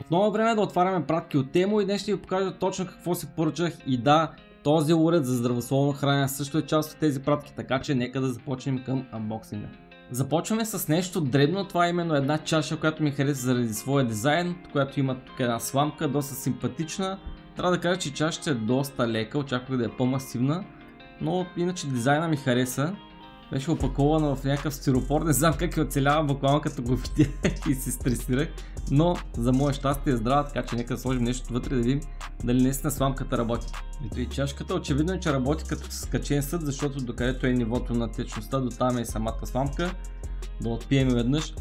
Отново време да отваряме пратки от Temu и днес ще ви покажа точно какво си поръчах и да, този уред за здравословно хранене също е част от тези пратки, така че нека да започнем към анбоксинга. Започваме с нещо дребно, това е именно една чаша, която ми хареса заради своя дизайн, която има тук една сламка, доста симпатична. Трябва да кажа, че чашата е доста лека, очаквах да е по-масивна, но иначе дизайна ми хареса. Беше опакована в някакъв стиропор, не знам как оцелява буквално като го видях и се стресирах, но за мое щастие е здрава, така че нека да сложим нещо вътре да видим дали наистина сламката работи. Ето и чашката, очевидно е, че работи като скачен съд, защото докъдето е нивото на течността, до там е и самата сламка. Да отпием веднъж.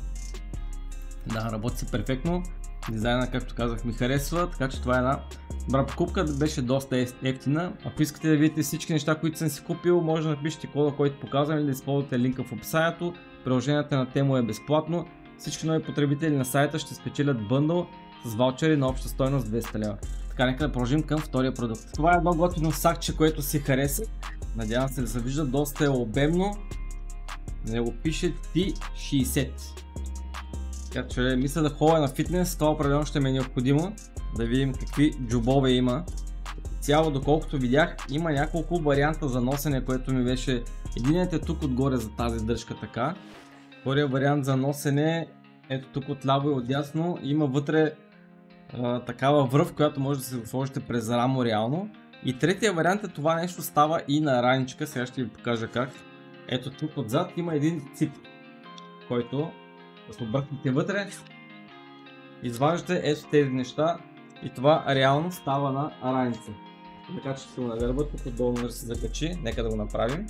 Да, работи си перфектно. Дизайна, както казах, ми харесва, така че това е една добра покупка, беше доста ефтина. Ако искате да видите всички неща, които съм си купил, може да напишете кода, който показвам, или да използвате линка в описанието. Приложението на Temu е безплатно. Всички нови потребители на сайта ще спечелят бъндъл с ваучери на обща стойност 200 лева. Така, нека да продължим към втория продукт. Това е едно готино сакче, което си хареса. Надявам се да се вижда, доста е обемно. На него пише T60. Така че мисля да ходя на фитнес, това определено ще ми е необходимо. Да видим какви джобове има. Цяло, доколкото видях, има няколко варианта за носене, което ми беше... Единият е тук отгоре за тази дръжка така. Вторият вариант за носене, ето тук отляво и отдясно, има вътре такава връв, която може да се сложите през рамо реално. И третия вариант е това нещо става и на раничка, сега ще ви покажа как. Ето тук отзад има един цип, който да се объркнете вътре, изваждате ето тези неща и това реално става на раница. Така че ще го нагърба, тук отдолу да се закачи, нека да го направим.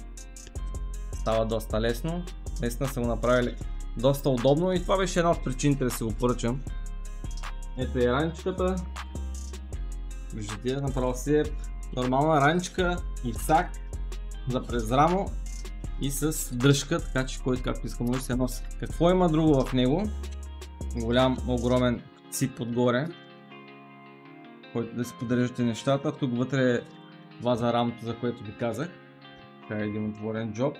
Става доста лесно, наистина са го направили доста удобно и това беше една от причините да се го поръчам. Ето е раничката, виждате, направо си е нормална раничка и сак за през рамо и с дръжка, така че който както иска може да се носи. Какво има друго в него? Голям, огромен цип отгоре, който да си поддържате нещата. Тук вътре е това за рамото, за което ви казах. Така е един отворен джоб.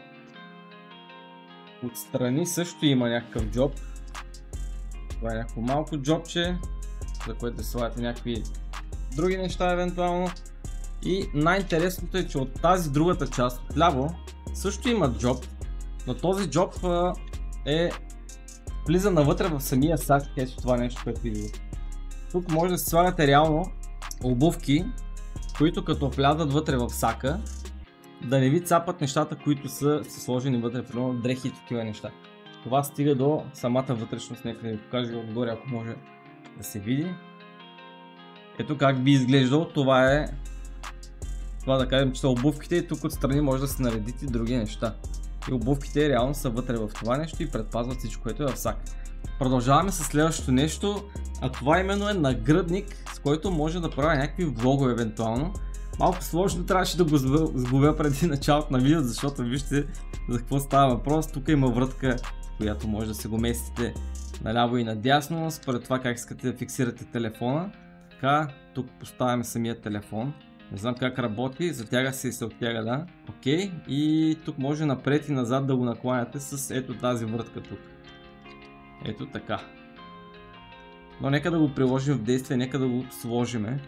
Отстрани също има някакъв джоб. Това е някакво малко джобче, за което да слагате някакви други неща евентуално. И най-интересното е, че от тази другата част, отляво, също има джоб, но този джоб влиза навътре в самия сак, ето това нещо, което видите. Тук може да си слагате реално обувки, които като влязат вътре в сака, да не ви цапат нещата, които са сложени вътре, примерно дрехи и такива неща. Това стига до самата вътрешност, нека да ви покажа отгоре, ако може да се види. Ето как би изглеждал, това да кажем, че са обувките и тук отстрани може да се наредите други неща. И обувките реално са вътре в това нещо и предпазват всичко, което е в сак. Продължаваме с следващото нещо, а това именно е нагръдник, с който може да правя някакви влогове евентуално. Малко сложно, трябваше да го сглобя преди началото на видео, защото вижте за какво става въпрос. Тук има врътка, която може да се го местите наляво и надясно, според това как искате да фиксирате телефона. Така, тук поставяме самия телефон. Не знам как работи, затяга се и се оттяга, да. Окей, и тук може напред и назад да го накланяте с ето тази врътка тук. Ето така. Но нека да го приложим в действие, нека да го сложиме,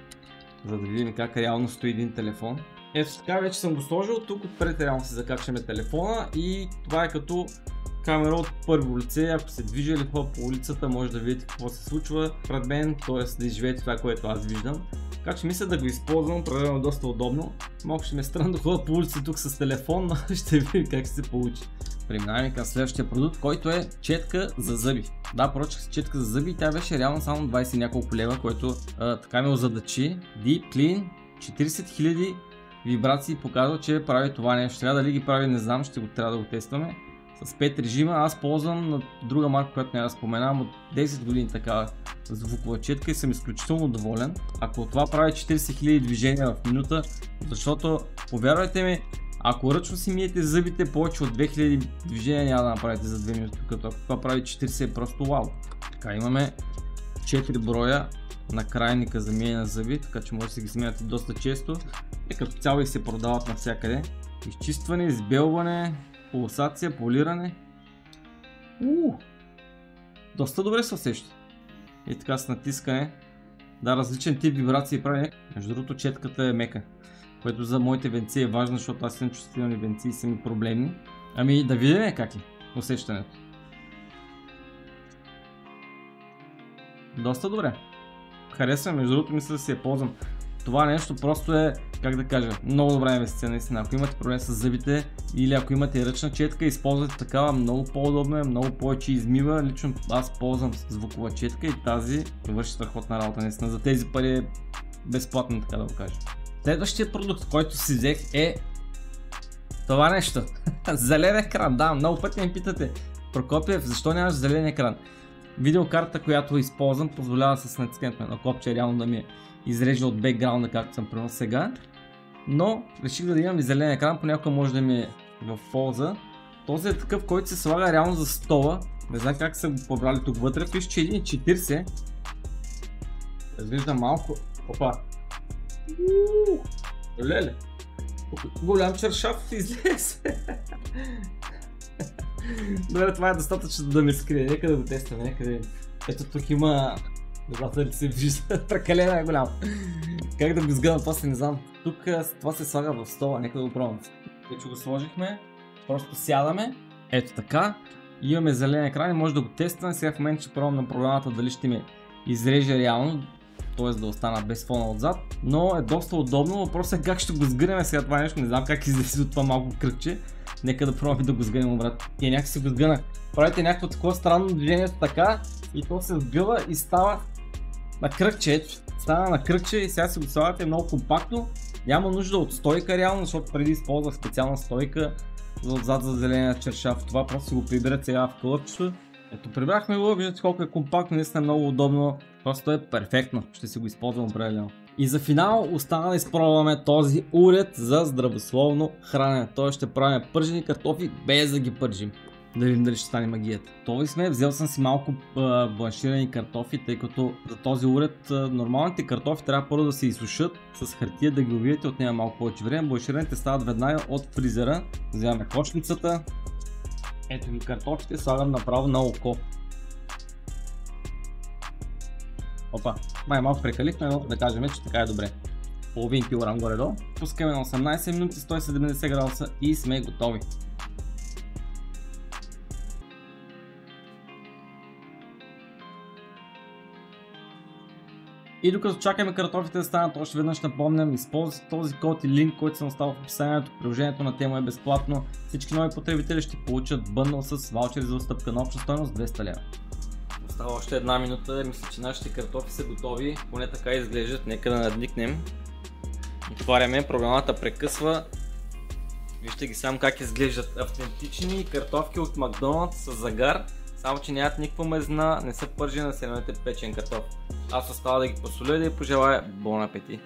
за да видим как реално стои един телефон. Ето така, вече съм го сложил, тук отпред реално си закачаме телефона и това е като камера от първо лице, ако се движи или по улицата може да видите какво се случва пред мен, т.е. да изживеете това, което аз виждам. Така че мисля да го използвам, правилно доста удобно. Малко ще ме странно да ходя по улица тук с телефон, но ще видим как ще се получи. Преминаваме към следващия продукт, който е четка за зъби. Да, поръчах си четка за зъби и тя беше реално само 20 и няколко лева, което така ме озадачи. Deep Clean, 40 000 вибрации показва, че прави това нещо. Сега дали ги прави не знам, трябва да го тестваме. С 5 режима, аз ползвам на друга марка, която не я споменавам, от 10 години такава звукова четка и съм изключително доволен. Ако това прави 40 000 движения в минута, защото повярвайте ми, ако ръчно си миете зъбите, повече от 2000 движения няма да направите за 2 минути, като ако това прави 40 е просто вау. Така, имаме 4 броя на крайника за миене на зъби, така че може да си ги сменяте доста често и като цяло и се продават навсякъде. Изчистване, избелване, пулсация, полиране. Доста добре се усеща. И така с натискане Да, различен тип вибрации прави. Между другото, четката е мека, което за моите венци е важно, защото аз съм чувствителни венци и са ми проблемни. Ами да видим как е усещането. Доста добре. Харесвам, между другото мисля да си я ползвам. Това нещо просто е, как да кажа, много добра инвестиция наистина. Ако имате проблем с зъбите или ако имате ръчна четка, използвате такава, много по-удобна, много повече измива. Лично аз ползвам звукова четка и тази върши страхотна работа наистина. За тези пари е безплатно, така да го кажа. Следващия продукт, който си взех е това нещо. Зелен екран, да, много пъти ме питате: Прокопиев, защо нямаш зелен екран? Видеокарта, която използвам, позволява с натискането на копче реално да ми изреже от бекграунда, както съм примерно сега. Но реших да имам и зелен екран, понякога може да ми е в полза. Този е такъв, който се слага реално за стола. Не знам как са го побрали тук вътре. Пише, че 1,40. Изглежда малко. Опа. Леле. Голям чершаф излезе. Добре, това е достатъчно да ме скрие. Нека да го тестваме. Някъде. Ето тук има... Не знам дали се вижда. Прекалено е голям. Как да го сгъна, после не знам. Тук това се слага в стола. Нека да го пробвам. Вече го сложихме. Просто сядаме. Ето така. Имаме зелен екран и може да го тестваме. Сега в момента ще пробвам на програмата дали ще ми изреже реално, т.е. да остана без фона отзад, но е доста удобно. Въпросът е как ще го сгънем сега това нещо, не знам как излезе от това малко кръгче. Нека да пробваме да го сгънем обратно. И някакси го сгънах. Правите някакво такова странно движение така и то се сгъва и става на кръгче. Ето, стана на кръгче и сега си го слагате много компактно. Няма нужда от стойка реално, защото преди използвах специална стойка отзад за зеления чершаф. Това просто си го приберете сега в кълъпчето. Ето, прибрахме го, виждате колко е компактно, наистина много удобно. Просто е перфектно, ще си го използвам определено. И за финал остана да изпробваме този уред за здравословно хранене. Той ще правим пържени картофи без да ги пържим. Да видим дали ще стане магията. Това сме, взел съм си малко бланширани картофи, тъй като за този уред нормалните картофи трябва първо да се изсушат с хартия, да ги обидете, отнема малко повече време. Бланшираните стават веднага от фризера. Вземаме кошницата. Ето ги картофите, слагам направо на око. Опа, май малко прекалихме, но да кажем, че така е добре. Половин килограм горе-долу. Пускаме на 18 минути, 170 градуса и сме готови. И докато чакаме картофите да станат, още веднъж напомням, използвайте този код и линк, който съм оставил в описанието. Приложението на Temu е безплатно. Всички нови потребители ще получат бъндъл с ваучери за отстъпка на обща стойност 200 лева. Остава още една минута, мисля, че нашите картофи са готови, поне така изглеждат. Нека да надникнем. Отваряме, програмата прекъсва. Вижте ги сам как изглеждат. Автентични картофки от Макдоналдс с загар, само че нямат никаква мазнина, не са пържени, на се печен картоф. Аз остава да ги посоля и да ви пожелая бон апетит.